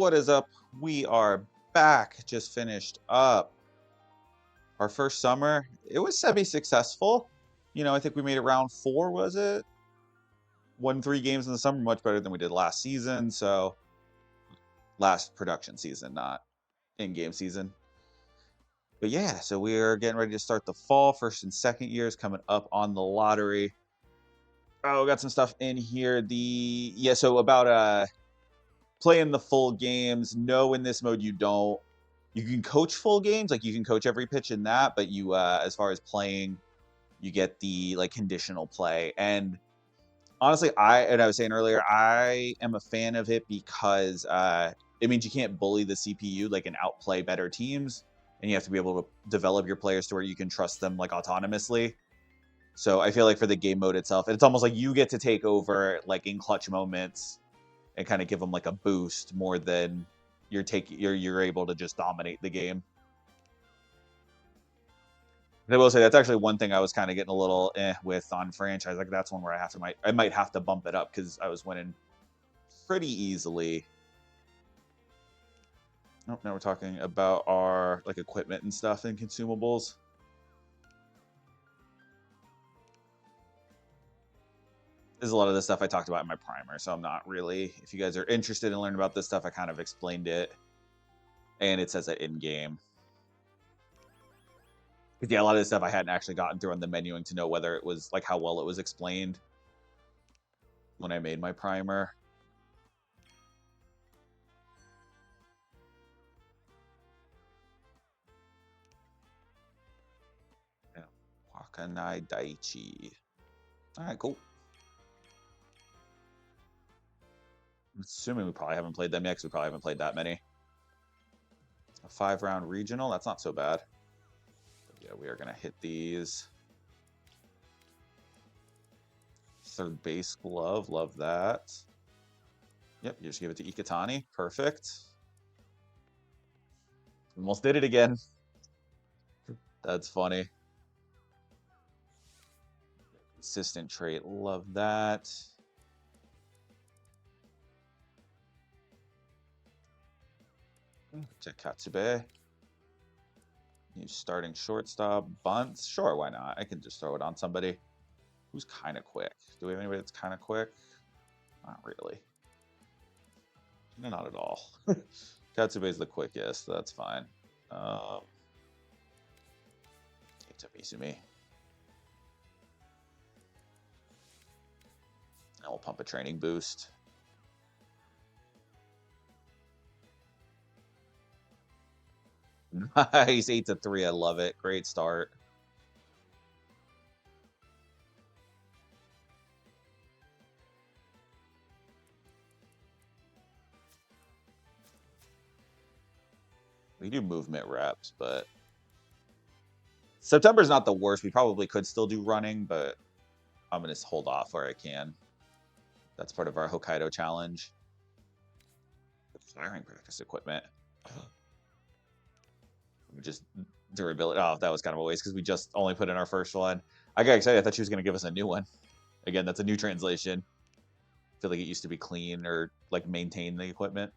What is up? We are back. Just finished up our first summer. It was semi-successful. I think we made it round 4, was it? Won 3 games in the summer, much better than we did last season. So, last production season, not in-game season. But yeah, so we are getting ready to start the fall. First and second years coming up on the lottery. Oh, we got some stuff in here. So about playing the full games. No, in this mode you don't. You can coach full games, like you can coach every pitch in that, but you as far as playing, you get the conditional play. And honestly, I was saying earlier, I am a fan of it because it means you can't bully the CPU and outplay better teams, and you have to be able to develop your players to where you can trust them autonomously. So I feel like for the game mode itself, it's almost like you get to take over in clutch moments and kind of give them a boost more than you're able to just dominate the game. And I will say that's actually one thing I was kind of getting a little with on franchise. That's one where I might have to bump it up because I was winning pretty easily. Nope, now we're talking about our equipment and stuff and consumables. There's a lot of this stuff I talked about in my primer, so I'm not really. If you guys are interested in learning about this stuff, I kind of explained it, and it says it in game. Because yeah, a lot of this stuff I hadn't actually gotten through on the menuing to know whether it was how well it was explained when I made my primer. Yeah. Wakanai Daichi. All right, cool. I'm assuming we probably haven't played them yet, because we probably haven't played that many. A 5-round regional, that's not so bad. But yeah, we are going to hit these. Third base glove, love that. Yep, you just give it to Ikitani, perfect. Almost did it again. That's funny. Consistent trait, love that. Katsube. New starting shortstop. Bunts. Sure, why not? I can just throw it on somebody who's kind of quick. Do we have anybody that's kind of quick? Not really. No, not at all. Katsube is the quickest. That's fine. It's a Misumi. And we'll pump a training boost. Nice, 8-3. I love it. Great start. We do movement reps, but September's not the worst. We probably could still do running, but I'm going to hold off where I can. That's part of our Hokkaido challenge. Firing practice equipment. Just durability. Oh, that was kind of a waste because we just only put in our first one. I got excited. I thought she was going to give us a new one. Again, that's a new translation. I feel like it used to be clean or maintain the equipment.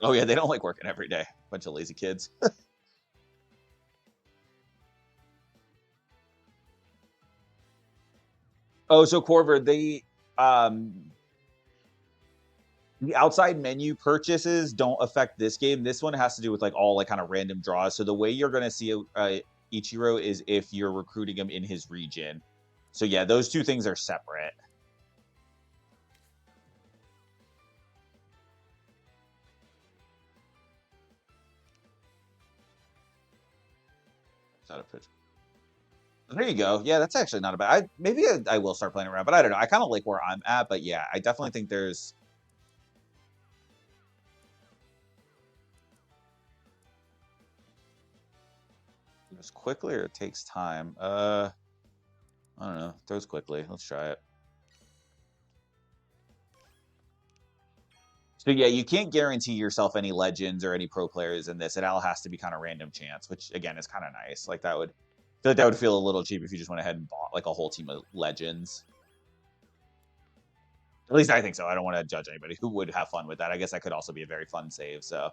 Oh yeah, they don't like working every day. Bunch of lazy kids. Oh, so Corver, the outside menu purchases don't affect this game. This one has to do with all kind of random draws. So the way you're going to see Ichiro is if you're recruiting him in his region. So yeah, those two things are separate. Is that a pitch? There you go. Yeah, that's actually not a bad. Maybe I will start playing around, but I don't know. I kind of like where I'm at, but yeah, I definitely think there's. Goes quickly or it takes time. I don't know. Throws quickly. Let's try it. So yeah, you can't guarantee yourself any legends or any pro players in this. It all has to be kind of random chance, which again is kind of nice. That would. I feel like that would feel a little cheap if you just went ahead and bought a whole team of legends. At least I think so. I don't want to judge anybody who would have fun with that. I guess that could also be a very fun save, so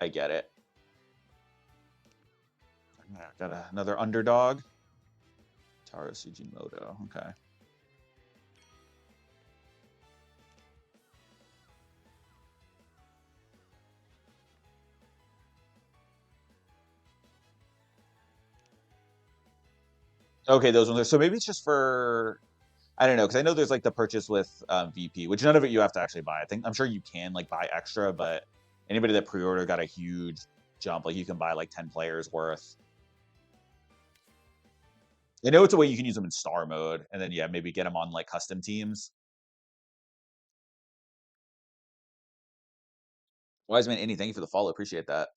I get it. Got another underdog. Taro Sujimoto. Okay. Okay, those ones are so maybe it's just for I don't know because I know there's like the purchase with VP, which none of it you have to actually buy. I think I'm sure you can like buy extra, but anybody that pre-order got a huge jump. Like you can buy like 10 players worth. I know it's a way you can use them in star mode, and then yeah, maybe get them on like custom teams. Wiseman, Andy, thank you for the follow. Appreciate that.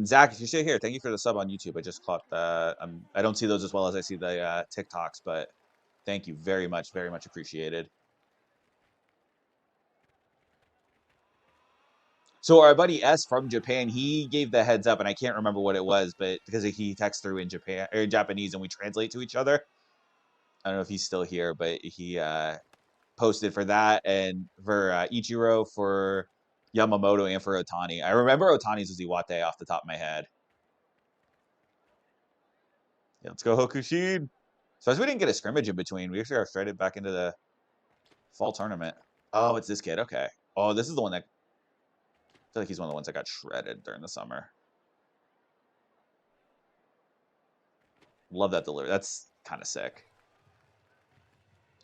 Zach, if you're still here, thank you for the sub on YouTube. I just caught that. I don't see those as well as I see the TikToks, but thank you very much appreciated. So our buddy S from Japan, he gave the heads up, and I can't remember what it was, but because he texts through in Japan or Japanese, and we translate to each other. I don't know if he's still here, but he posted for that and for Ichiro, for Yamamoto, and for Otani. I remember Otani's was Iwate off the top of my head. Yeah, let's go Hokushin. So as we didn't get a scrimmage in between, we actually got straight back into the fall tournament. Oh, it's this kid. Okay. Oh, this is the one that I feel like he's one of the ones that got shredded during the summer. Love that delivery. That's kind of sick.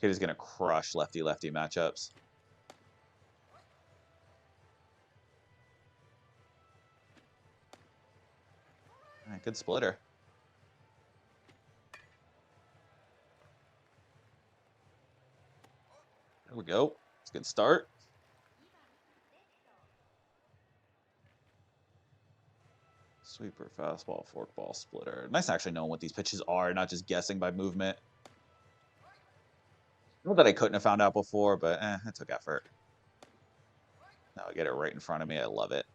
Kid is gonna crush lefty-lefty matchups. All right, good splitter. There we go. It's a good start. Sweeper, fastball, forkball, splitter. Nice actually knowing what these pitches are, not just guessing by movement. Not that I couldn't have found out before, but it took effort. Now I get it right in front of me. I love it.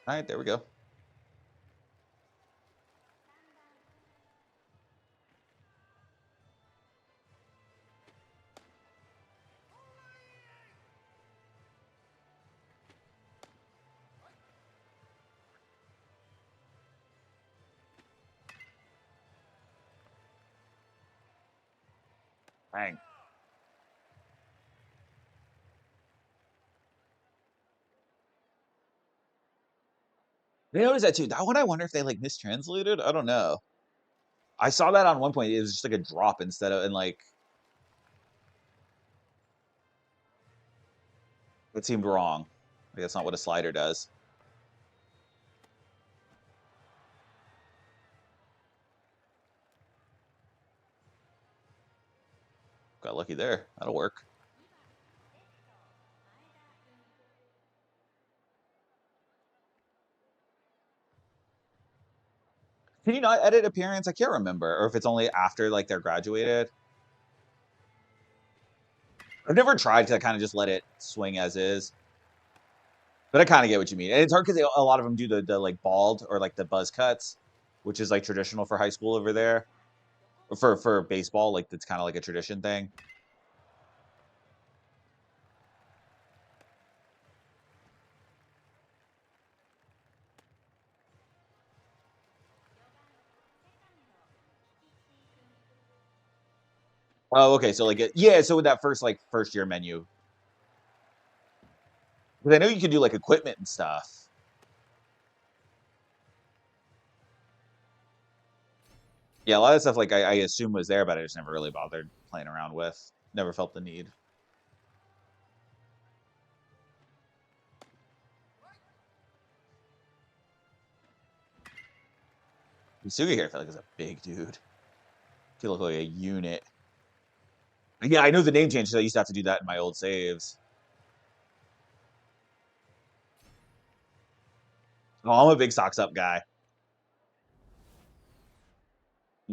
All right, there we go. Bang. They noticed that too. That one I wonder if they like mistranslated. I don't know. I saw that on one point. It was just like a drop instead of and like it seemed wrong. Like, that's not what a slider does. Got lucky there. That'll work. Can you not edit appearance? I can't remember, or if it's only after like they're graduated. I've never tried to kind of just let it swing as is, but I kind of get what you mean. And it's hard because a lot of them do the like bald or like the buzz cuts, which is like traditional for high school over there. For baseball, like it's kind of like a tradition thing. Oh, okay. So like, yeah. So with that first year menu, because I know you can do like equipment and stuff. Yeah, a lot of stuff like I assume was there, but I just never really bothered playing around with. Never felt the need. Yusuke here, I feel like is a big dude. He look like a unit. Yeah, I know the name change because I used to have to do that in my old saves. Oh, I'm a big socks up guy.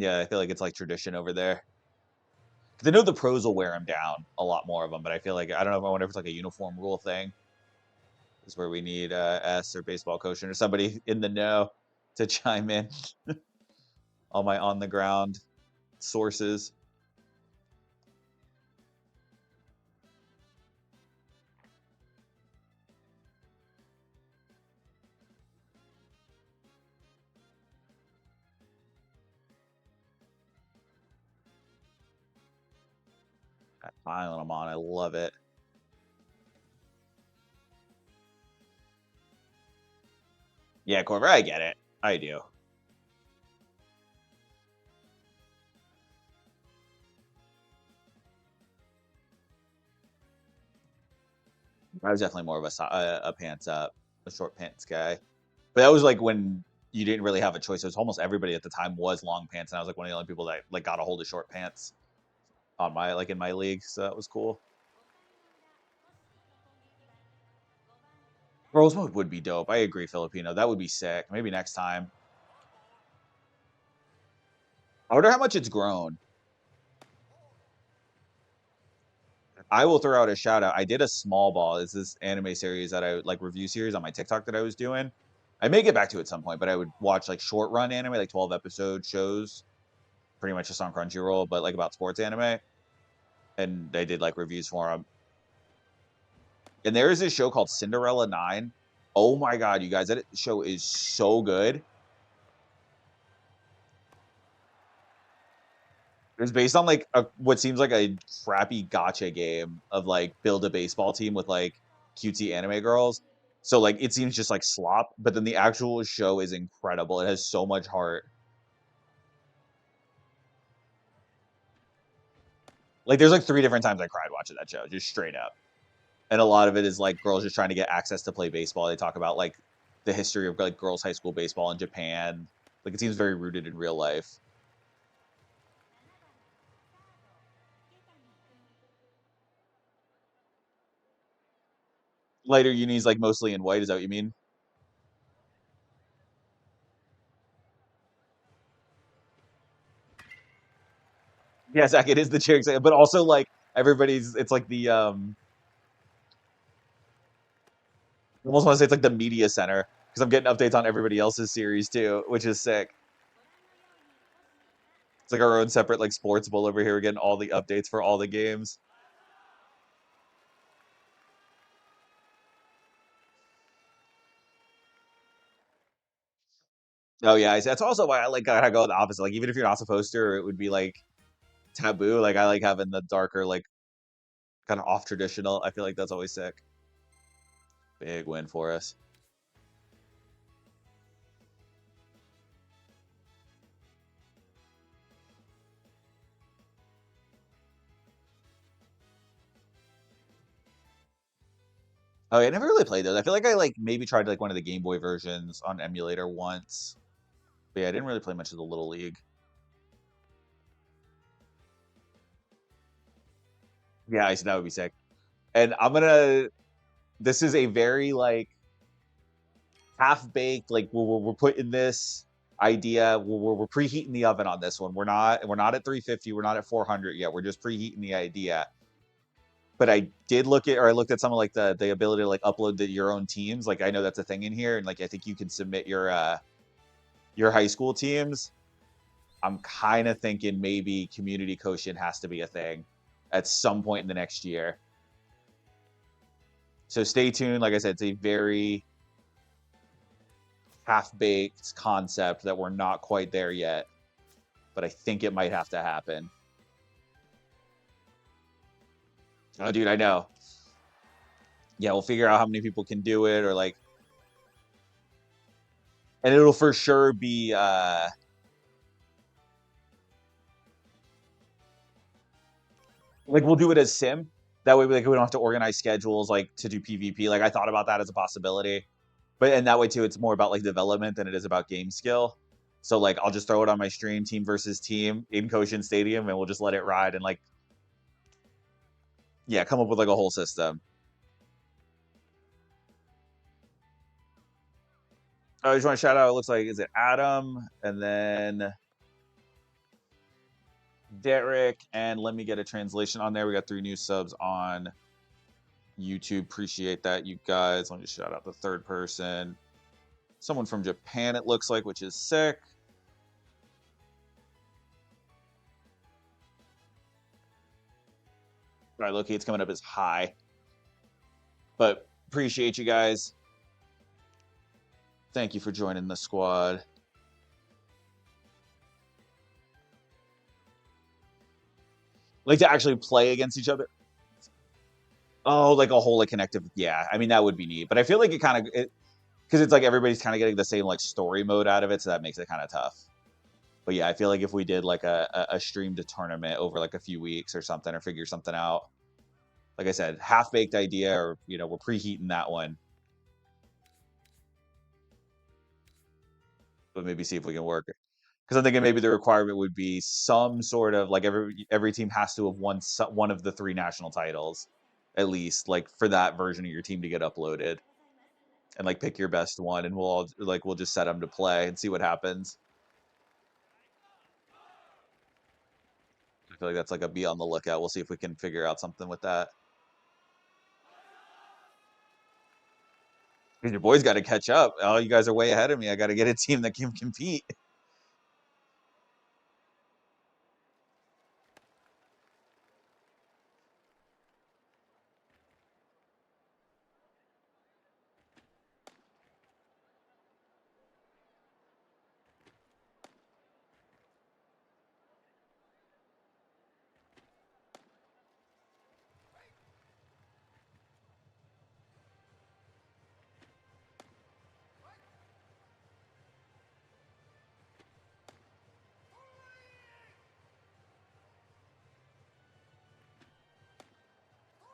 Yeah, I feel like it's like tradition over there. 'Cause I know the pros will wear them down, a lot more of them, but I feel like, I don't know, I wonder if it's like a uniform rule thing. Is where we need S or baseball coach or somebody in the know to chime in. All my on the ground sources. That island I'm on, I love it. Yeah, Corver, I get it. I do. I was definitely more of a pants up, a short pants guy. But that was like when you didn't really have a choice. It was almost everybody at the time was long pants, and I was like one of the only people that like got a hold of short pants on my like in my league. So that was cool. Rose mode would be dope. I agree, Filipino. That would be sick. Maybe next time. I wonder how much it's grown. I will throw out a shout out. I did a small ball. It's this anime series that I like review series on my TikTok that I was doing. I may get back to it at some point, but I would watch like short run anime, like 12 episode shows, pretty much just on Crunchyroll, but like about sports anime. And they did like reviews for them. And there is this show called Cinderella 9. Oh my god, you guys, that show is so good. It's based on like what seems like a crappy gotcha game of like build a baseball team with like cutesy anime girls. So like it seems just like slop, but then the actual show is incredible. It has so much heart. Like there's like 3 different times I cried watching that show, just straight up. And a lot of it is like girls just trying to get access to play baseball. They talk about like the history of like girls high school baseball in Japan. Like it seems very rooted in real life. Lighter unis like mostly in white, is that what you mean? Yeah, Zach, it is the chair, but also like everybody's. It's like the I almost want to say it's like the media center because I'm getting updates on everybody else's series too, which is sick. It's like our own separate like sports bowl over here. We're getting all the updates for all the games. Oh yeah, that's also why I like gotta go the opposite. Like even if you're not supposed to, or it would be like taboo. Like I like having the darker, like kind of off traditional. I feel like that's always sick. Big win for us. Oh, yeah, I never really played those. I feel like I like maybe tried like one of the Game Boy versions on emulator once. But yeah, I didn't really play much of the Little League. Yeah, I said that would be sick. And I'm gonna. This is a very like half baked. Like we're putting this idea. We're preheating the oven on this one. We're not at 350. We're not at 400 yet. We're just preheating the idea. But I did look at, or I looked at some of like the ability to like upload your own teams. Like I know that's a thing in here, and like I think you can submit your high school teams. I'm kind of thinking maybe community quotient has to be a thing at some point in the next year. So stay tuned. Like I said, it's a very half baked concept that we're not quite there yet, but I think it might have to happen. Oh, dude, I know. Yeah, we'll figure out how many people can do it, or like, and it'll for sure be like we'll do it as sim. That way, like we don't have to organize schedules like to do PvP. Like I thought about that as a possibility, but and that way too, it's more about like development than it is about game skill. So like I'll just throw it on my stream, team versus team in Koshin Stadium, and we'll just let it ride and like yeah, come up with like a whole system. I just want to shout out. It looks like is it Adam, and then Derek, and let me get a translation on there. We got 3 new subs on YouTube. Appreciate that, you guys. Let me shout out the third person. Someone from Japan, it looks like, which is sick. All right, Loki, it's coming up as high. But appreciate you guys. Thank you for joining the squad. Like to actually play against each other. Oh, like a whole like connective. Yeah, I mean that would be neat. But I feel like it kind of because it's like everybody's kind of getting the same like story mode out of it, so that makes it kind of tough. But yeah, I feel like if we did like a streamed tournament over like a few weeks or something, or figure something out, like I said, half baked idea, or we're preheating that one, but maybe see if we can work it. Because I'm thinking maybe the requirement would be some sort of like every team has to have won one of the 3 national titles, at least, like for that version of your team to get uploaded, and like pick your best one, and we'll just set them to play and see what happens. I feel like that's like a be on the lookout. We'll see if we can figure out something with that. Because your boys got to catch up. Oh, you guys are way ahead of me. I got to get a team that can compete.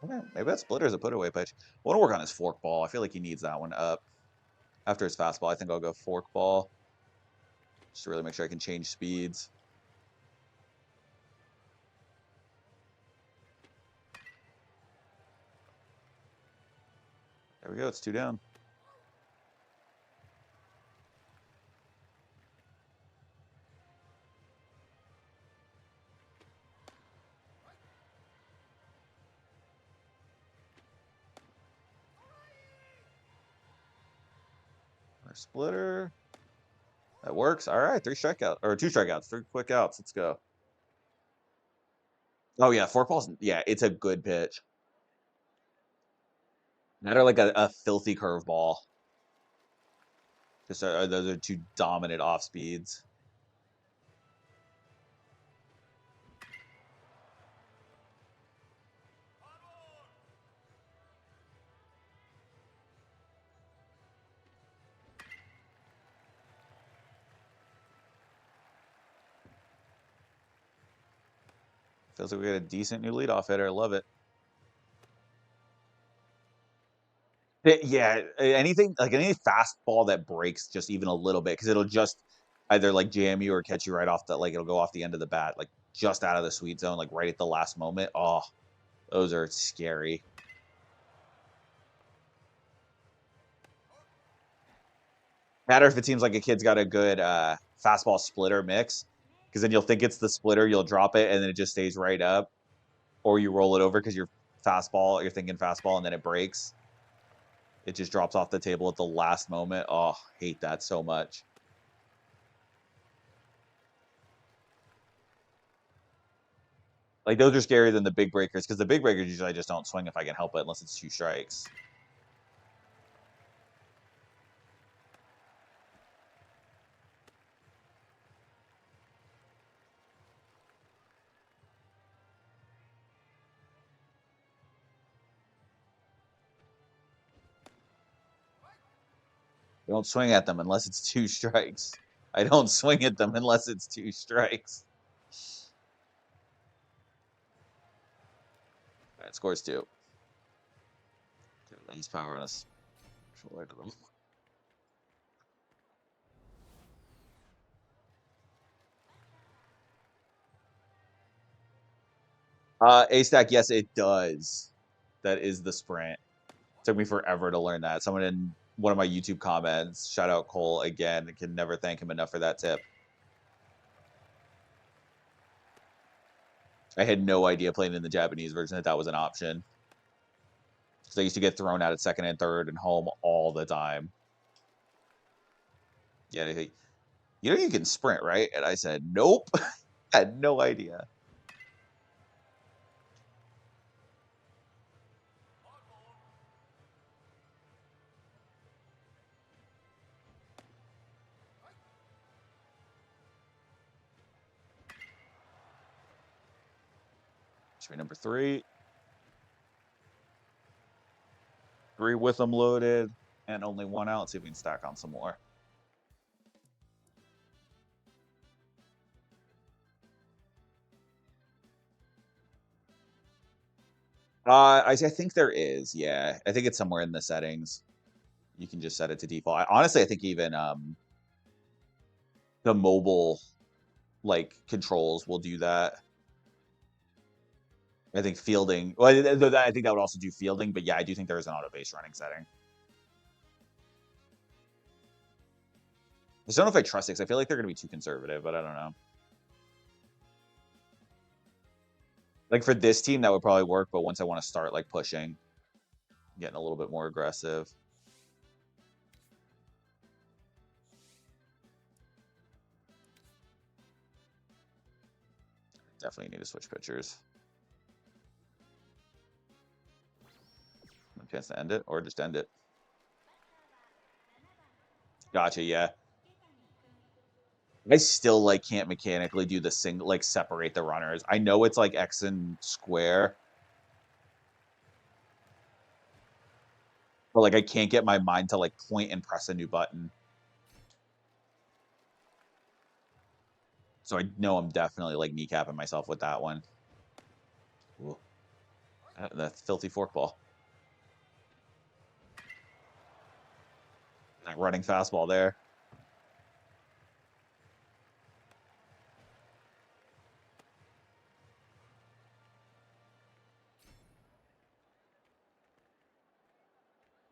Okay, maybe that splitter's a put away pitch. I want to work on his fork ball. I feel like he needs that one up. After his fastball, I think I'll go fork ball. Just to really make sure I can change speeds. There we go. It's 2 down. Our splitter. That works. All right, 3 strikeouts or 2 strikeouts, 3 quick outs. Let's go. Oh yeah, fork balls. Yeah, it's a good pitch. That or like a filthy curveball. Just those are 2 dominant off speeds. Feels like we got a decent new leadoff hitter. I love it. Yeah, anything like any fastball that breaks just even a little bit, because it'll just either like jam you or catch you right off the, like it'll go off the end of the bat, like just out of the sweet zone, like right at the last moment. Oh, those are scary. Matter if it seems like a kid's got a good fastball splitter mix, because then you'll think it's the splitter, you'll drop it, and then it just stays right up, or you roll it over because you're thinking fastball, and then it breaks. It just drops off the table at the last moment. Oh, hate that so much. Like those are scarier than the big breakers, because the big breakers usually I just don't swing if I can help it unless it's 2 strikes. I don't swing at them unless it's 2 strikes. I don't swing at them unless it's 2 strikes. All right, scores 2. He's power on us. A stack, yes, it does. That is the sprint. Took me forever to learn that. Someone in one of my YouTube comments, shout out Cole again. I can never thank him enough for that tip. I had no idea playing in the Japanese version that was an option. Because I used to get thrown out at second and third and home all the time. Yeah, they think, you can sprint, right? And I said, nope. I had no idea. Should be number 3. 3 with them loaded and only 1 out. Let's see if we can stack on some more. I think there is. Yeah, I think it's somewhere in the settings. You can just set it to default. Honestly, I think even the mobile like controls will do that. I think fielding. Well, I think that would also do fielding. But yeah, I do think there is an auto base running setting. I just don't know if I trust it because I feel like they're going to be too conservative, but I don't know. Like for this team, that would probably work. But once I want to start like pushing, getting a little bit more aggressive. Definitely need to switch pitchers. No chance to end it or just end it. Gotcha. Yeah. I still like can't mechanically do the single like separate the runners. I know it's like X and square, but like I can't get my mind to like point and press a new button. So I know I'm definitely like kneecapping myself with that one. Ooh. That filthy forkball. That running fastball there.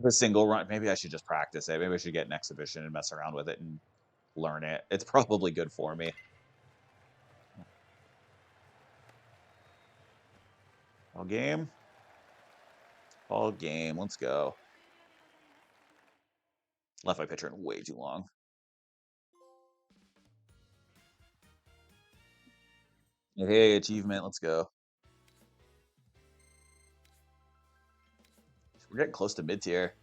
The single run. Maybe I should just practice it. Maybe I should get an exhibition and mess around with it and learn it. It's probably good for me. All game. All game. Let's go. Left my pitcher in way too long. Hey, achievement. Let's go. We're getting close to mid tier.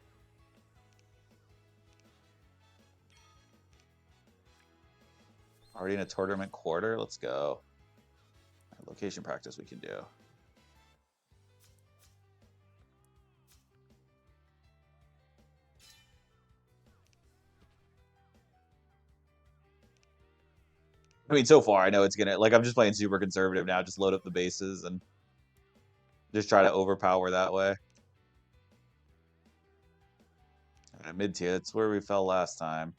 Already in a tournament quarter. Let's go. Location practice we can do. I mean, so far I know it's gonna like I'm just playing super conservative now. Just load up the bases and just try to overpower that way. Mid tier. That's where we fell last time.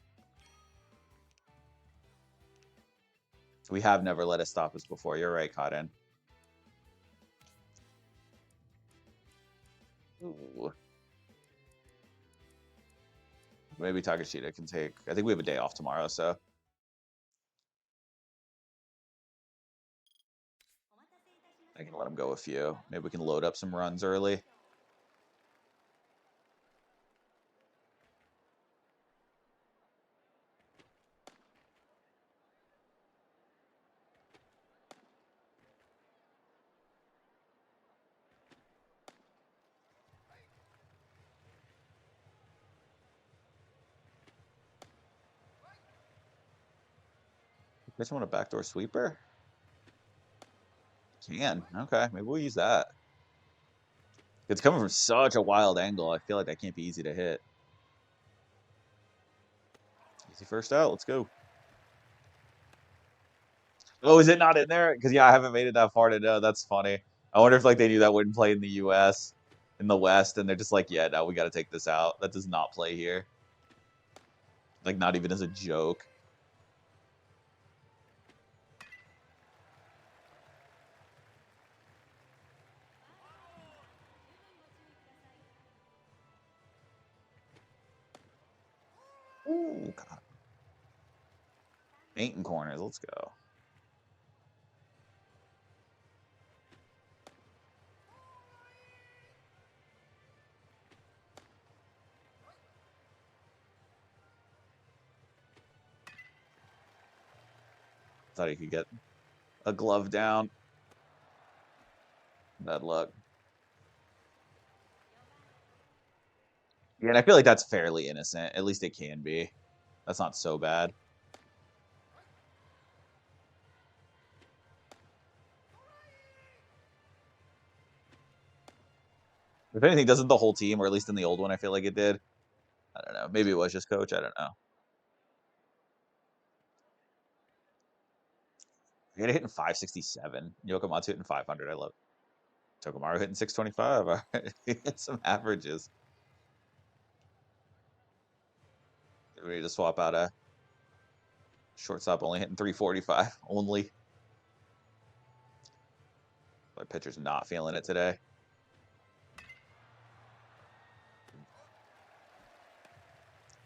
We have never let it stop us before. You're right, Cotton. Ooh. Maybe Takashita can take. I think we have a day off tomorrow, so. I can let him go a few. Maybe we can load up some runs early. You guys want a backdoor sweeper? Can. Okay, maybe we'll use that. It's coming from such a wild angle. I feel like that can't be easy to hit. Easy first out. Let's go. Oh, is it not in there? Because yeah, I haven't made it that far to know. That's funny. I wonder if like they knew that wouldn't play in the U.S. in the West, and they're just like, yeah, no, we got to take this out. That does not play here. Like not even as a joke. Ooh, God. Painting corners. Let's go. Thought he could get a glove down. Bad luck. Yeah, and I feel like that's fairly innocent. At least it can be. That's not so bad. If anything, doesn't the whole team, or at least in the old one, I feel like it did. I don't know. Maybe it was just coach. I don't know. You're hitting 567. Yokomatsu hitting 500. I love it. Tokumaru hitting 625. All right. He hit some averages. We need to swap out a shortstop only hitting 345. Only. My pitcher's not feeling it today.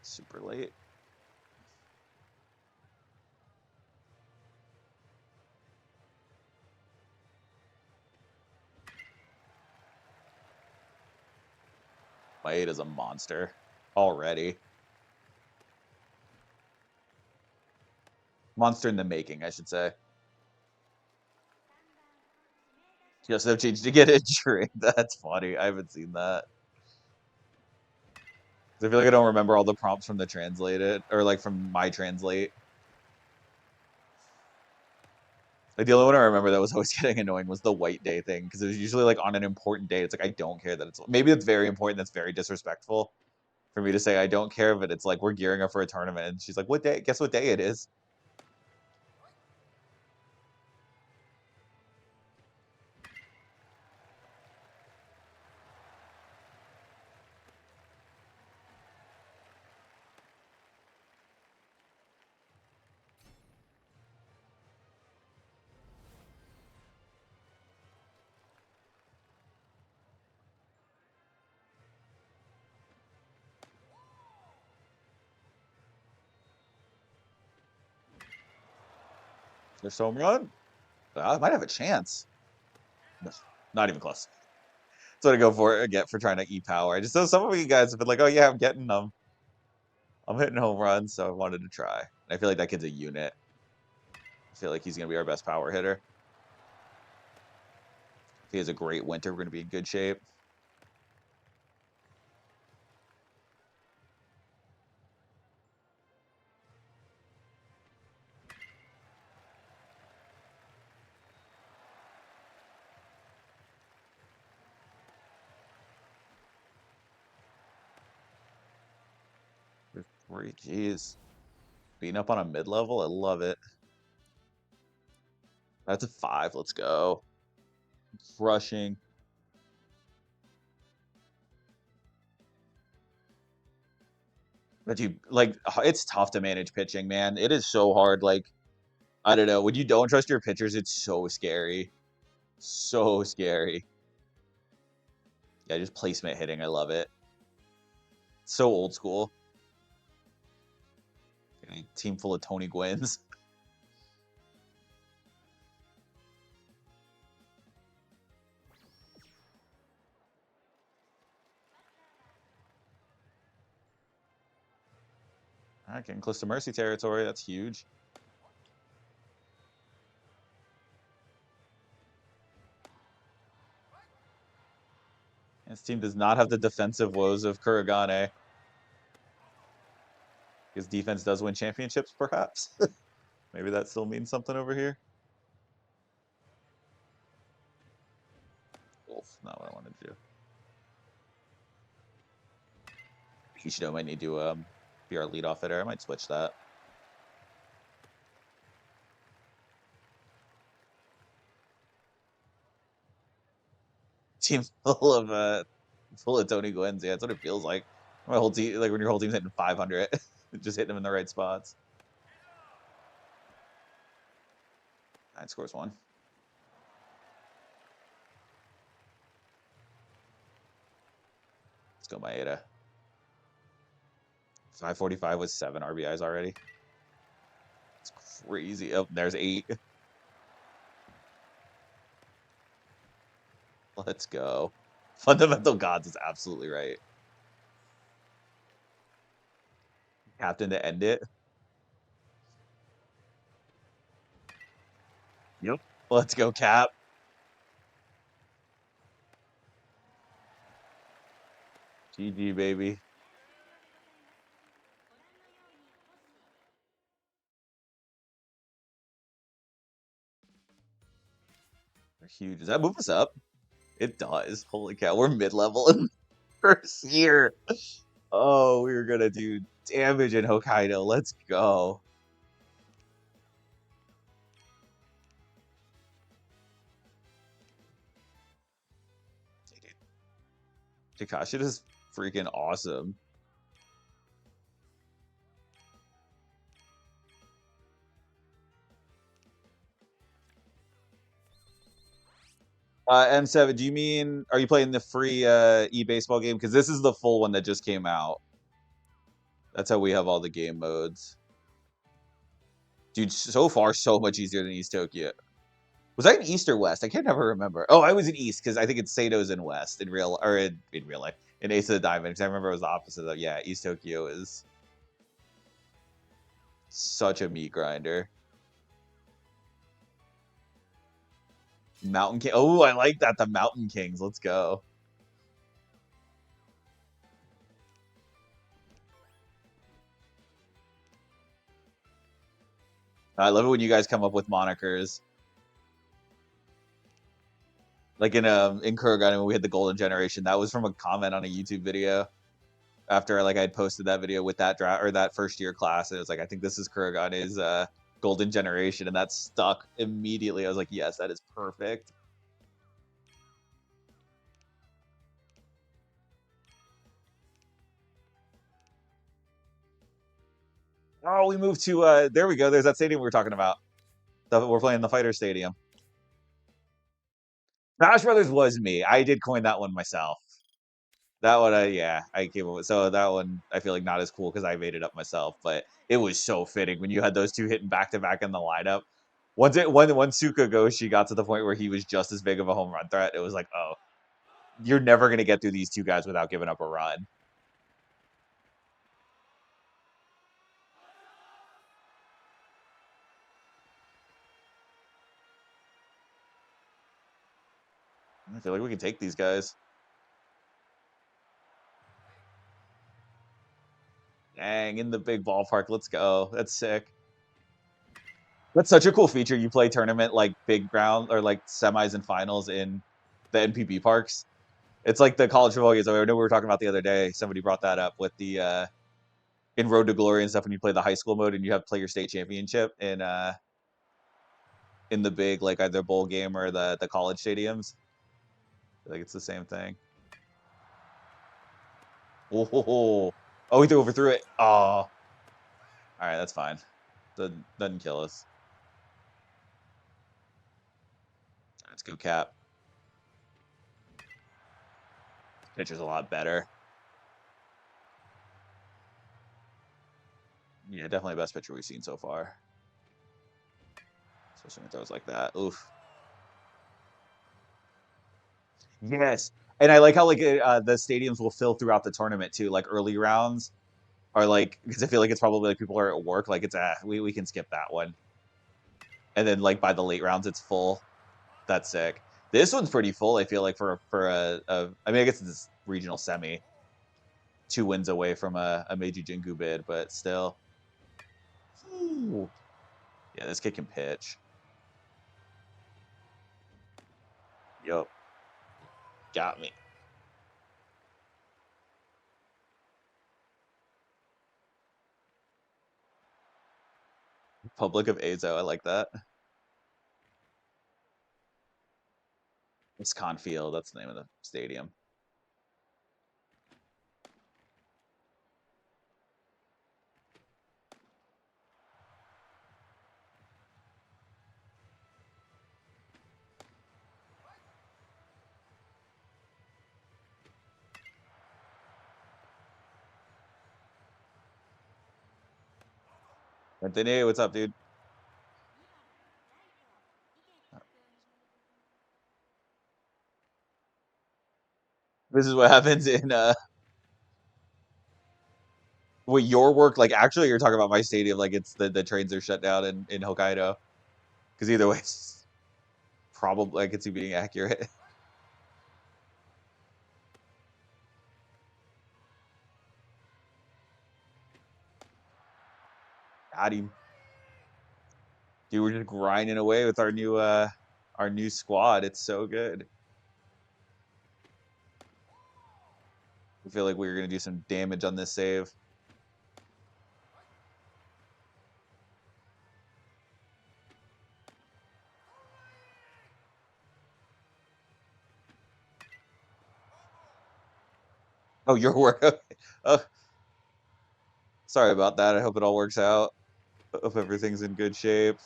Super late. Maeda's a monster already. Monster in the making, I should say. Just no change to get a drink. That's funny. I haven't seen that. I feel like I don't remember all the prompts from the translated, or like from my translate. Like the only one I remember that was always getting annoying was the white day thing, because it was usually like on an important day. It's like I don't care that it's maybe it's very important. That's very disrespectful for me to say I don't care, but it's like we're gearing up for a tournament, and she's like, "What day? Guess what day it is?" There's home run. I might have a chance. Not even close. That's what I go for. I get for trying to e-power. I just know some of you guys have been like, "Oh yeah, I'm getting them. I'm hitting home runs," so I wanted to try. And I feel like that kid's a unit. I feel like he's gonna be our best power hitter. If he has a great winter, we're gonna be in good shape. Great, jeez. Beating up on a mid-level, I love it. That's a 5. Let's go. Crushing. But you like it's tough to manage pitching, man. It is so hard. Like, I don't know. When you don't trust your pitchers, it's so scary. So scary. Yeah, just placement hitting. I love it. So old school. Team full of Tony Gwynns. All right, getting close to Mercy territory. That's huge. This team does not have the defensive woes of Kuragane. His defense does win championships, perhaps. Maybe that still means something over here. Wolf, not what I wanted to do. Kishido might need to be our leadoff hitter. I might switch that. Team full of Tony Gwynns. Yeah, that's what it feels like. My whole team, like when your whole team's hitting 500, just hitting them in the right spots. 9 scores 1. Let's go, Maeda. 545 with 7 RBIs already. It's crazy. Oh, there's 8. Let's go. Fundamental Gods is absolutely right. Captain to end it. Yep. Let's go, Cap. GG, baby. They're huge. Does that move us up? It does. Holy cow, we're mid-level in first year. Oh, we were gonna do damage in Hokkaido. Let's go. Takashi is freaking awesome. M7, do you mean, are you playing the free eBaseball game? Because this is the full one that just came out. That's how we have all the game modes. Dude, so far, so much easier than East Tokyo. Was I in East or West? I can't ever remember. Oh, I was in East because I think it's Sato's in West in real or in real life in Ace of the Diamond. Because I remember it was the opposite of yeah. East Tokyo is such a meat grinder. Mountain King. Oh, I like that. The Mountain Kings. Let's go. I love it when you guys come up with monikers. Like in Kurogane when we had the Golden Generation, that was from a comment on a YouTube video. After like I'd posted that video with that draft or that first year class, and it was like I think this is Kurogane's Golden Generation, and that stuck immediately. I was like, yes, that is perfect. Oh, we moved to there we go. There's that stadium we were talking about. We're playing the Fighter Stadium. Smash Brothers was me. I did coin that one myself. That one, yeah, I came up with. So that one, I feel like not as cool because I made it up myself, but it was so fitting when you had those two hitting back to back in the lineup. Once Sukagoshi got to the point where he was just as big of a home run threat, it was like, oh, you're never gonna get through these two guys without giving up a run. I feel like we can take these guys. Dang, in the big ballpark. Let's go. That's sick. That's such a cool feature. You play tournament like big ground or like semis and finals in the NPB parks. It's like the college football games. I know we were talking about the other day. Somebody brought that up with the in Road to Glory and stuff when you play the high school mode and you have to play your state championship in the big like either bowl game or the college stadiums. Like it's the same thing. Oh, he overthrew it. Oh, all right, that's fine. Doesn't kill us. Let's go, Cap. Pitcher's a lot better. Yeah, definitely the best pitcher we've seen so far. Especially when it throws like that. Oof. Yes. And I like how like the stadiums will fill throughout the tournament too. Like early rounds are like because I feel like it's probably like people are at work. Like it's we can skip that one. And then like by the late rounds it's full. That's sick. This one's pretty full. I feel like for a I mean I guess it's regional semi, 2 wins away from a Meiji Jingu bid, but still. Ooh. Yeah, this kid can pitch. Yup. Got me. Public of Azo. I like that. It's Field. That's the name of the stadium. Anthony, what's up, dude? This is what happens in with your work. Like, actually, you're talking about my stadium. Like, it's the trains are shut down in Hokkaido because either way. probably I could see being accurate. Got him. Dude, we're just grinding away with our new squad. It's so good. I feel like we were gonna do some damage on this save. Oh, your work. Oh, sorry about that. I hope it all works out. I hope everything's in good shape.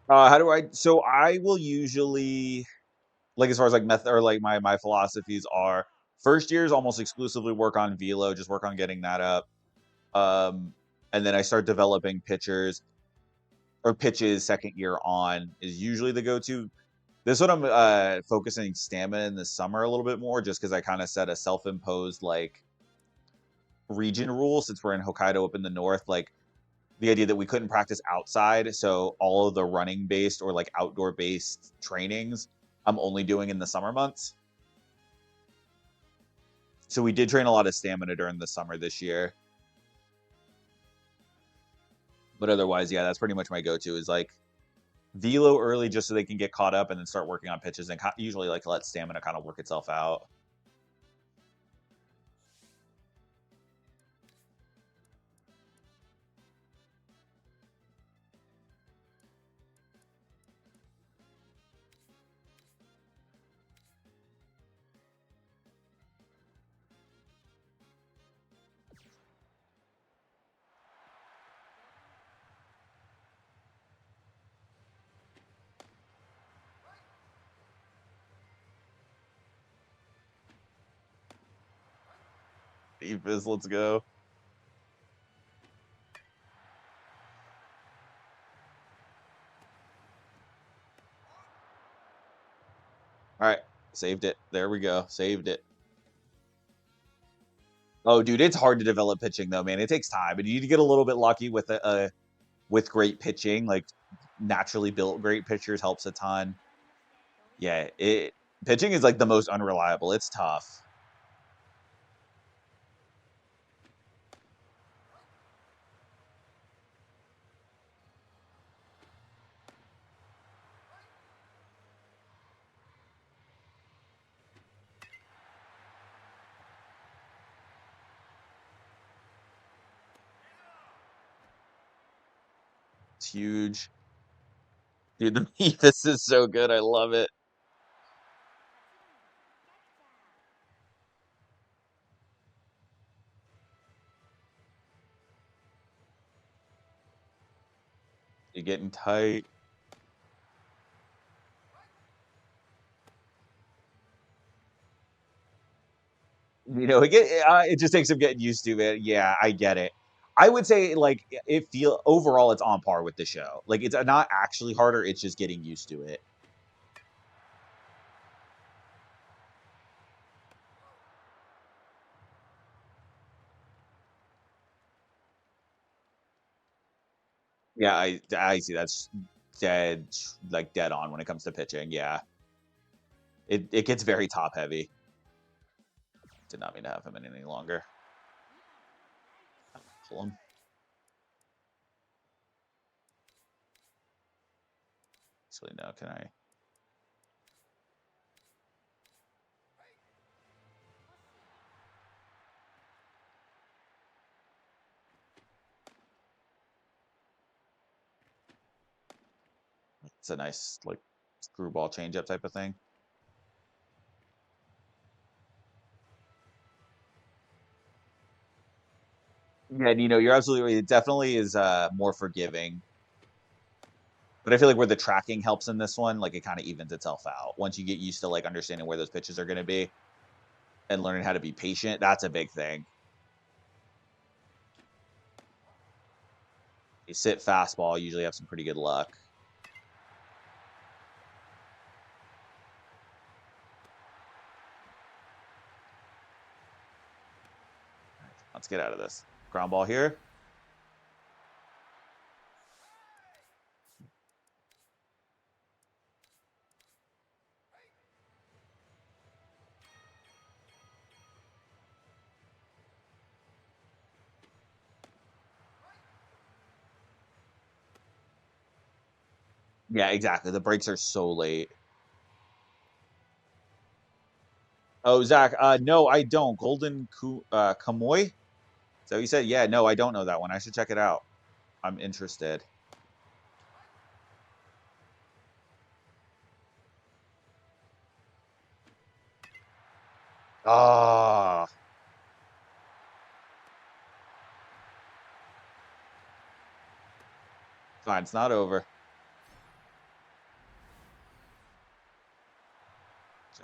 How do I? So I will usually like as far as like method or like my philosophies are. First year is almost exclusively work on velo, just work on getting that up. Um, and then I start developing pitchers or pitches. Second year on is usually the go-to. This one I'm focusing stamina in the summer a little bit more, just because I kind of set a self-imposed like region rule since we're in Hokkaido up in the north. Like the idea that we couldn't practice outside, so all of the running based or like outdoor based trainings I'm only doing in the summer months. So we did train a lot of stamina during the summer this year. But otherwise, yeah, that's pretty much my go-to is like velo early just so they can get caught up and then start working on pitches and usually like let stamina kind of work itself out. Evis, let's go. All right, saved it. There we go. Saved it. Oh, dude, it's hard to develop pitching though, man. It takes time, and you need to get a little bit lucky with a with great pitching. Like naturally built great pitchers helps a ton. Yeah, it pitching is like the most unreliable. It's tough. It's huge. Dude, the this is so good. I love it. You're getting tight. It just takes some getting used to it. Yeah, I get it. I would say like it feel overall it's on par with the show. Like it's not actually harder, it's just getting used to it. Yeah, I see that's dead like dead on when it comes to pitching. Yeah. It gets very top heavy. Did not mean to have him in any longer. Pull him. Actually, no, can I? It's a nice like screwball changeup type of thing. Yeah, and you're absolutely right. It definitely is more forgiving. But I feel like where the tracking helps in this one, like it kind of evens itself out. Once you get used to like understanding where those pitches are going to be and learning how to be patient, that's a big thing. You sit fastball, usually have some pretty good luck. Let's get out of this. Ground ball here. Yeah, exactly. The breaks are so late. Oh, Zach, no, I don't. Kamoy? Is that what you said? Yeah, no, I don't know that one. I should check it out. I'm interested. Ah, fine. It's not over.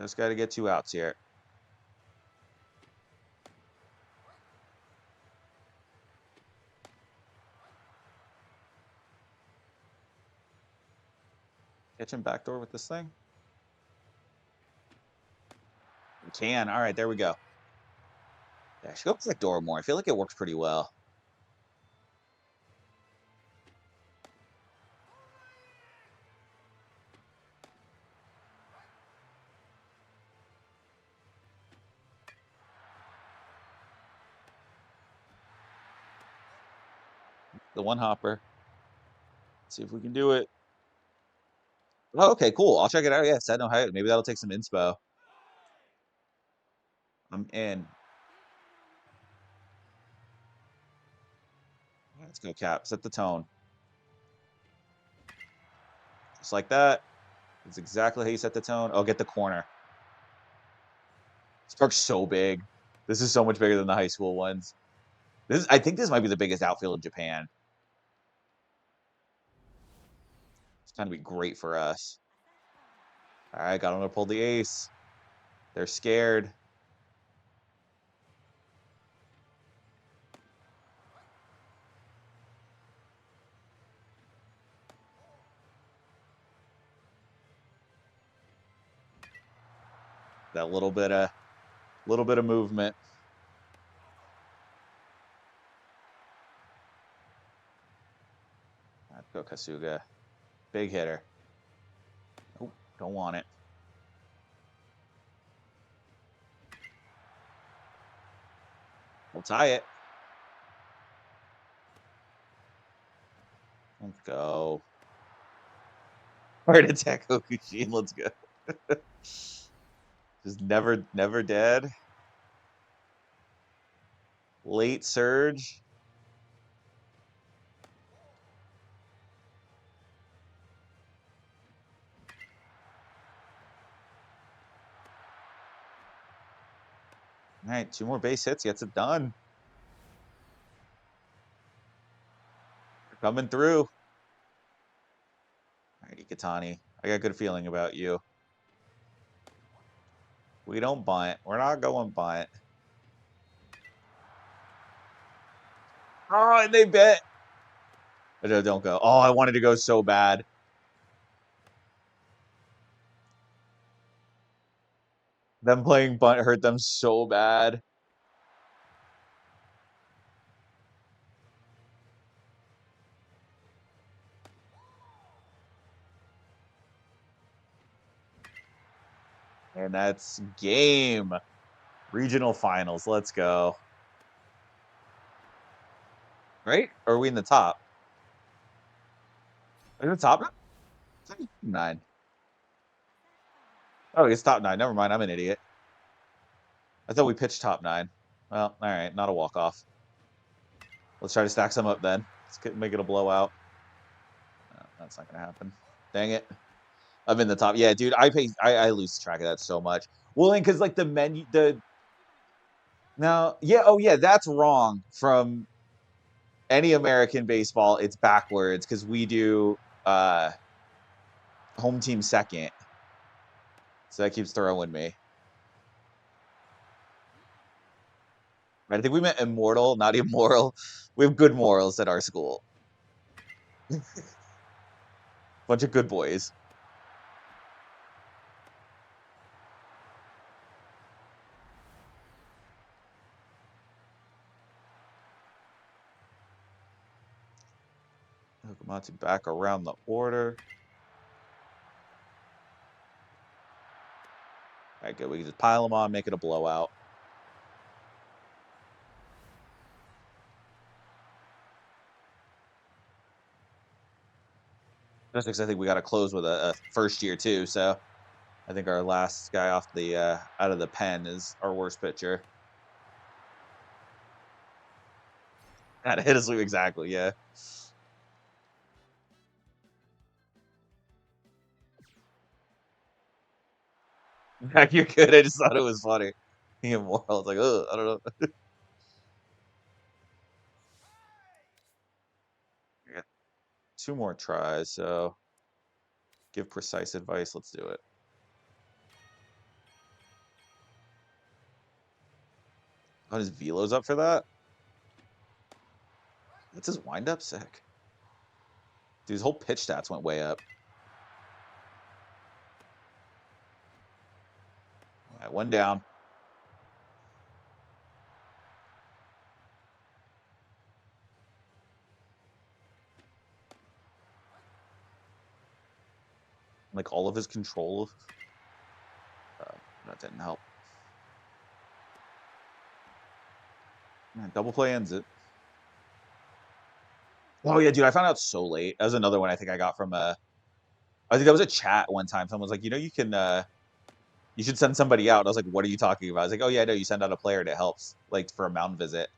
Just got to get 2 outs here. Kitchen backdoor with this thing? We can. All right, there we go. Yeah, I should go backdoor more. I feel like it works pretty well. The one hopper. Let's see if we can do it. Oh, okay, cool. I'll check it out. Yeah, set no height. Maybe that'll take some inspo. I'm in. Let's go, Cap. Set the tone. Just like that. That's exactly how you set the tone. Oh, get the corner. This park's so big. This is so much bigger than the high school ones. I think this might be the biggest outfield in Japan. It's going to be great for us. All right, got them to pull the ace. They're scared. That little bit of movement. Let's go Kasuga. Big hitter. Oh, don't want it. We'll tie it. Let's go. Heart attack Hokushin. Let's go. Just never dead. Late surge. All right, 2 more base hits. Gets it done. Coming through. All right, Ikatani. I got a good feeling about you. We don't bunt. We're not going bunt. Oh, and they bet. No, don't go. Oh, I wanted to go so bad. Them playing bunt hurt them so bad. And that's game. Regional finals. Let's go. Right? Or are we in the top? Are we in the top 9? Oh, it's top 9. Never mind. I'm an idiot. I thought we pitched top 9. Well, all right. Not a walk-off. Let's try to stack some up then. Make it a blowout. No, that's not going to happen. Dang it. I'm in the top. Yeah, dude, I lose track of that so much. Well, and because like the menu, oh yeah, that's wrong from any American baseball. It's backwards because we do home team second, so that keeps throwing me. Right, I think we meant immortal, not immoral. We have good morals at our school. Bunch of good boys. Hokumatsu back around the order. All right, good. We can just pile them on, make it a blowout. Just because I think we got to close with a first year too. So I think our last guy off the out of the pen is our worst pitcher. Had to hit a sweep exactly. Yeah. You're good. I just thought it was funny. Immoral. I was like, oh, I don't know. We got 2 more tries, so give precise advice. Let's do it. Oh, his velo's up for that? What's his windup? Sick. Dude, his whole pitch stats went way up. All right, 1 down. Like all of his control. That didn't help. Double play ends it. Oh yeah, dude, I found out so late. That was another one I think I got from I think that was a chat one time. Someone was like, you can you should send somebody out. And I was like, what are you talking about? I was like, oh yeah, no, you send out a player and it helps, like for a mound visit.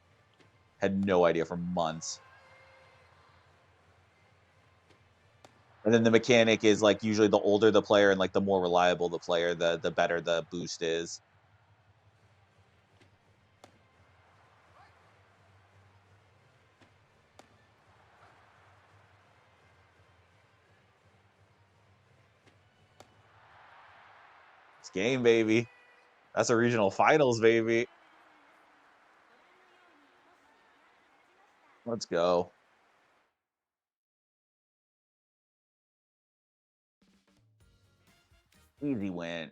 Had no idea for months. And then the mechanic is like usually the older the player and like the more reliable the player, the better the boost is. It's game, baby. That's a regional finals, baby. Let's go. Easy win.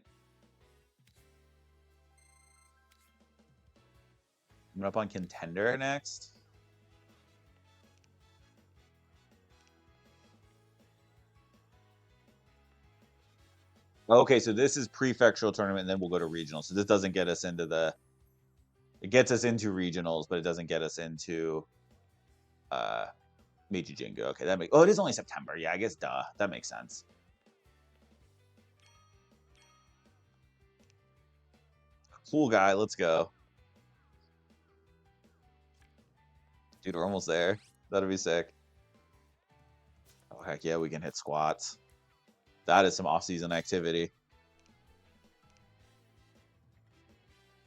I'm up on contender next. Okay, so this is prefectural tournament, and then we'll go to regional. So this doesn't get us into the. It gets us into regionals, but it doesn't get us into uh Meiji Jingu. Okay, that makes. Oh, it is only September. Yeah, I guess. Duh, that makes sense. Cool guy. Let's go, dude. We're almost there. That'll be sick. Oh heck yeah, we can hit squats. That is some off-season activity.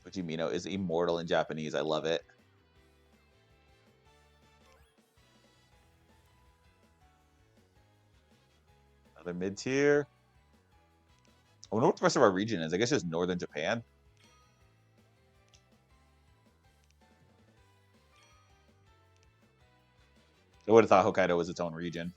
Fujimi is immortal in Japanese. I love it. Another mid-tier. I wonder what the rest of our region is. I guess just northern Japan. I would have thought Hokkaido was its own region.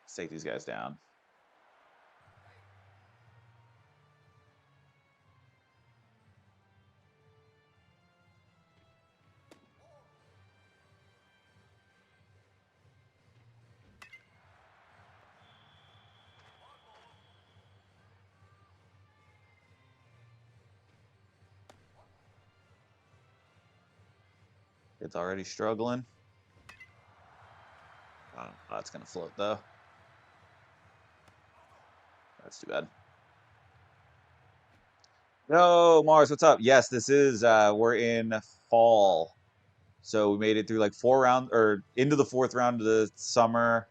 Let's take these guys down. It's already struggling. Oh, that's going to float, though. That's too bad. No, Mars, what's up? Yes, this is, we're in fall. So we made it through like 4 rounds, or into the 4th round of the summer.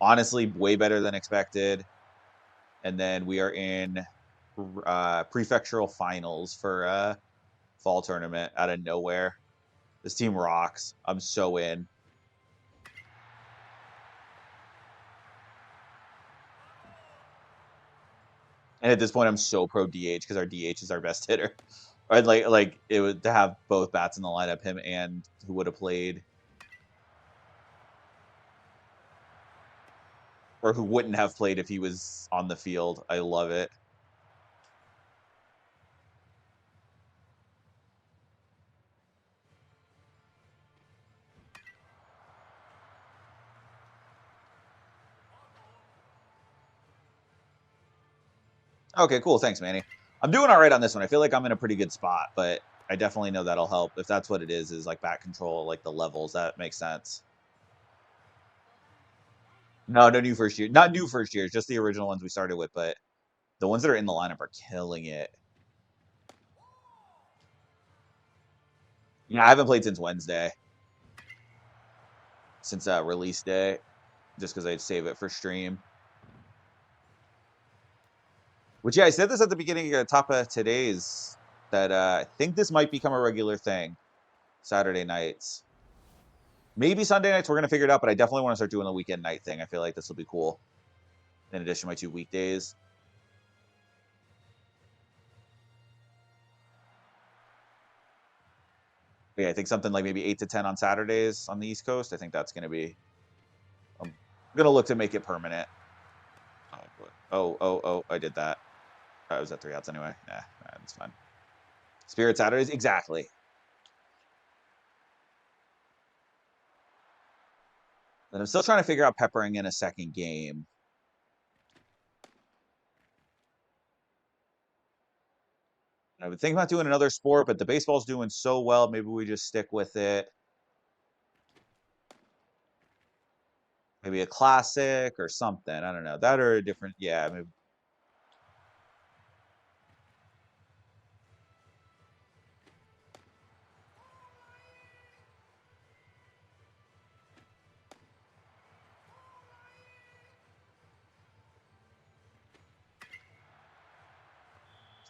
Honestly, way better than expected. And then we are in prefectural finals for fall tournament out of nowhere. This team rocks. I'm so in. And at this point, I'm so pro DH because our DH is our best hitter. I'd like it would to have both bats in the lineup, him and who would have played, or who wouldn't have played if he was on the field. I love it. Okay, cool. Thanks, Manny. I'm doing all right on this one. I feel like I'm in a pretty good spot, but I definitely know that'll help. If that's what it is like back control, like the levels. That makes sense. No, no new first year. Not new first years, just the original ones we started with, but the ones that are in the lineup are killing it. Yeah, I haven't played since Wednesday. Since release day. Just because I'd save it for stream. Which, yeah, I said this at the beginning of top of today's, that I think this might become a regular thing. Saturday nights. Maybe Sunday nights, we're going to figure it out, but I definitely want to start doing the weekend night thing. I feel like this will be cool. In addition to my 2 weekdays. But yeah, I think something like maybe 8 to 10 on Saturdays on the East Coast. I think that's going to be... I'm going to look to make it permanent. Oh, I did that. I was at 3 outs anyway. Yeah, that's fine. Spirit Saturdays, exactly. And I'm still trying to figure out peppering in a second game. I would think about doing another sport, but the baseball's doing so well. Maybe we just stick with it. Maybe a classic or something. I don't know. That or a different. Yeah, maybe.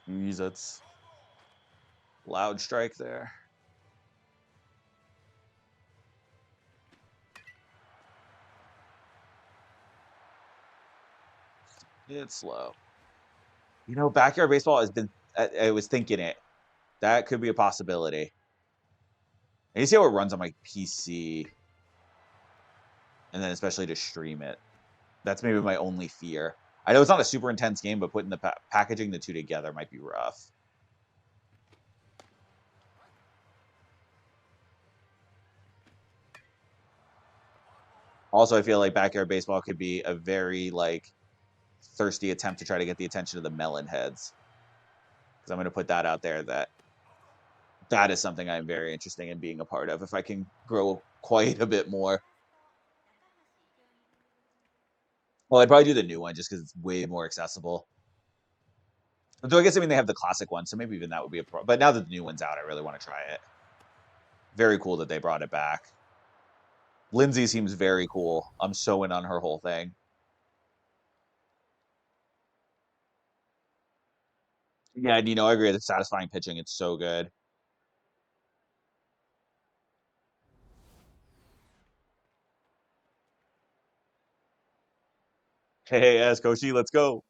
Jeez, that's loud strike there. It's slow. You know, backyard baseball has been. I was thinking it. That could be a possibility. And you see how it runs on my PC, and then especially to stream it. That's maybe my only fear. I know it's not a super intense game, but putting the packaging the two together might be rough. Also, I feel like backyard baseball could be a very like thirsty attempt to try to get the attention of the melon heads. Because I'm going to put that out there that is something I'm very interested in being a part of if I can grow quite a bit more. Well, I'd probably do the new one just because it's way more accessible. Though I guess they have the classic one, so maybe even that would be a pro. But now that the new one's out, I really want to try it. Very cool that they brought it back. Lindsay seems very cool. I'm so in on her whole thing. Yeah, and I agree. The satisfying pitching, it's so good. Hey, yes, Koshi, let's go.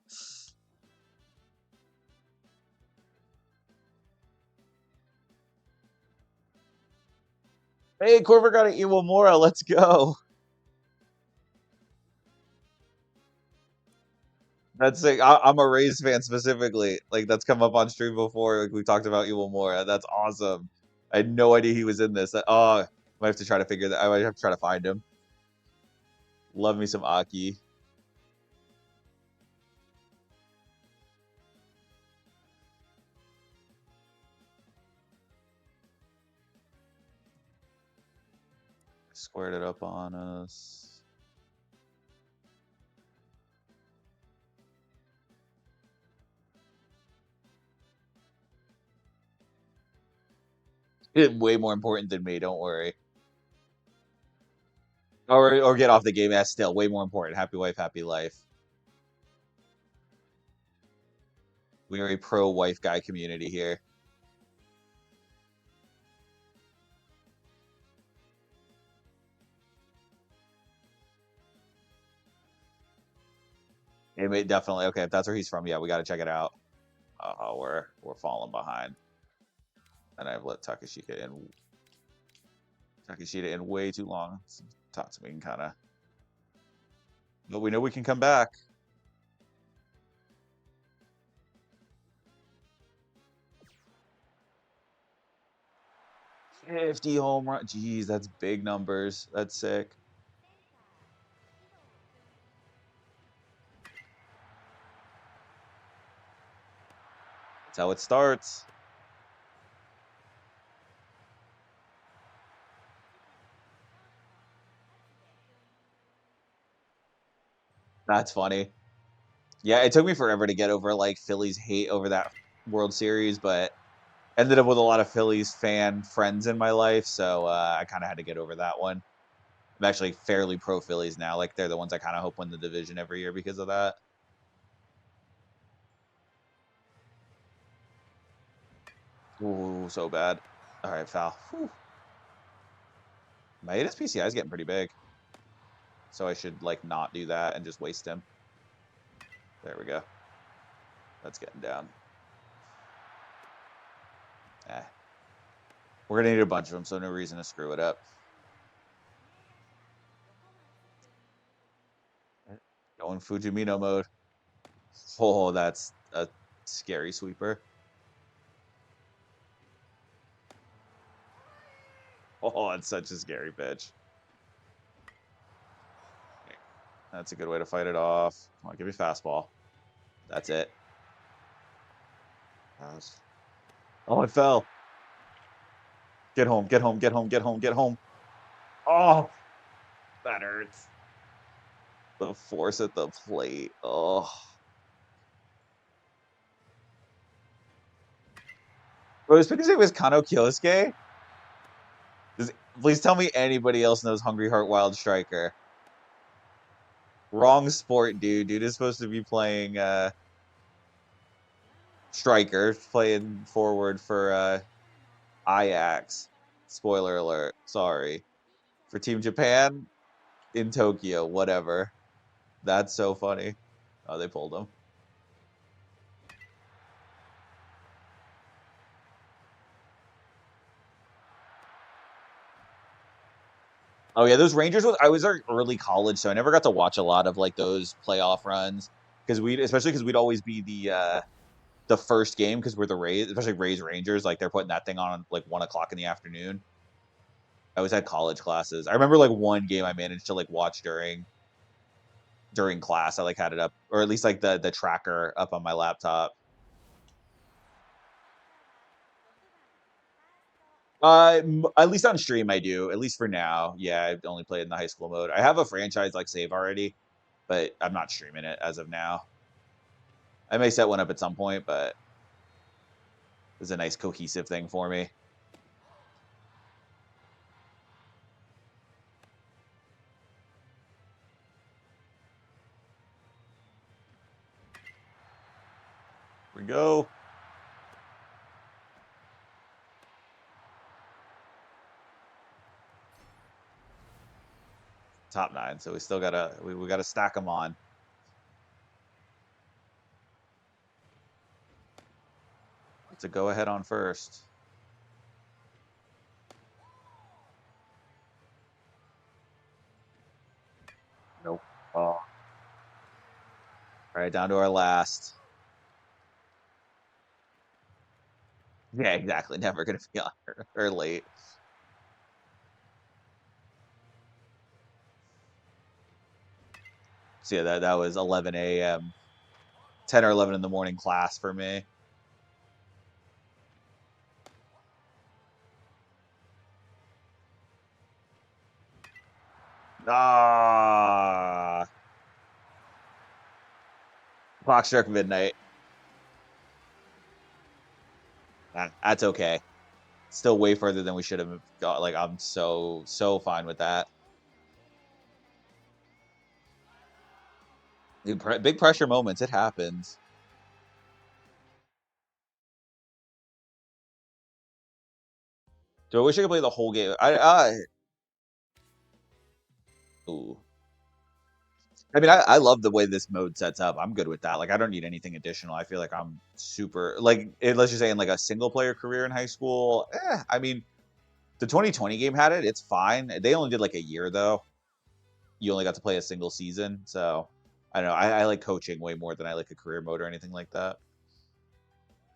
Hey, Corver got an Iwamura. Let's go. That's like I'm a Rays fan specifically. Like that's come up on stream before. Like we talked about Iwamura. That's awesome. I had no idea he was in this. Oh, I might have to try to figure that. I might have to try to find him. Love me some Aki. Squared it up on us. Way more important than me. Don't worry. Or get off the game. That's still way more important. Happy wife, happy life. We are a pro wife guy community here. It definitely okay. If that's where he's from, yeah, we got to check it out. We're falling behind, and I've let Takeshita in way too long. Tatsumi can kind of, but we know we can come back. 50 home run. Jeez, that's big numbers. That's sick. That's how it starts. That's funny. Yeah, it took me forever to get over like Phillies hate over that World Series, but ended up with a lot of Phillies fan friends in my life, so I kind of had to get over that one. I'm actually fairly pro Phillies now. Like they're the ones I kind of hope win the division every year because of that. Ooh, so bad. All right, foul. Whew. My ADS PCI is getting pretty big, so I should like not do that and just waste him. There we go. That's getting down. Eh. We're gonna need a bunch of them, so no reason to screw it up. Going Fujimino mode. Oh, that's a scary sweeper. Oh, it's such a scary pitch. That's a good way to fight it off. Come on, give me fastball. That's it. Oh, it fell. Get home, get home, get home, get home, get home. Oh, that hurts. The force at the plate. Oh. Bro, it's because it was Kano Kyosuke? Please tell me anybody else knows Hungry Heart Wild Striker. Wrong sport, dude. Dude is supposed to be playing striker, playing forward for Ajax. Spoiler alert. Sorry. For Team Japan in Tokyo, whatever. That's so funny. Oh, they pulled him. Oh yeah, those Rangers. I was early college, so I never got to watch a lot of like those playoff runs because especially because we'd always be the first game because we're the Rays, especially Rays Rangers. Like they're putting that thing on like 1 o'clock in the afternoon. I always had college classes. I remember like one game I managed to like watch during class. I like had it up, or at least like the tracker up on my laptop. At least on stream I do. At least for now. Yeah, I've only played in the high school mode. I have a franchise like save already, but I'm not streaming it as of now. I may set one up at some point, but it's a nice cohesive thing for me. Here we go. Top 9, so we still gotta we gotta stack them on. It's a go ahead on first. Nope. Oh. All right, down to our last. Yeah, exactly. Never gonna be on or late. So yeah, that was 11 a.m. 10 or 11 in the morning class for me. Ah, clock struck midnight. That's okay. Still way further than we should have got. Like I'm so fine with that. Big pressure moments. It happens. Do I wish I could play the whole game? Ooh. I mean, I love the way this mode sets up. I'm good with that. Like, I don't need anything additional. I feel like I'm super like. Let's just say in like a single player career in high school. I mean, the 2020 game had it. It's fine. They only did like a year though. You only got to play a single season, so I don't know. I like coaching way more than I like a career mode or anything like that.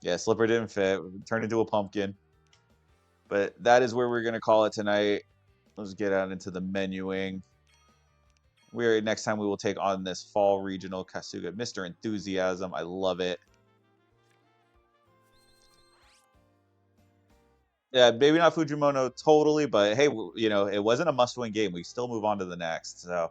Yeah, Slipper didn't fit. Turned into a pumpkin. But that is where we're gonna call it tonight. Let's get out into the menuing. Next time we will take on this fall regional Kasuga, Mr. Enthusiasm. I love it. Yeah, maybe not Fujimono totally, but hey, you know, it wasn't a must-win game. We still move on to the next. So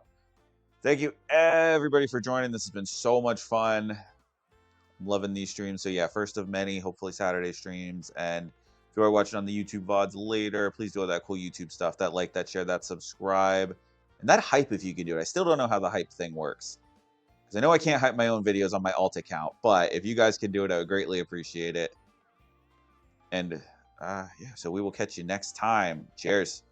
thank you everybody for joining. This has been so much fun. I'm loving these streams. So yeah, first of many, hopefully Saturday streams. And if you are watching on the YouTube VODs later, please do all that cool YouTube stuff. That like, that share, that subscribe. And that hype if you can do it. I still don't know how the hype thing works. Because I know I can't hype my own videos on my alt account. But if you guys can do it, I would greatly appreciate it. And yeah, so we will catch you next time. Cheers.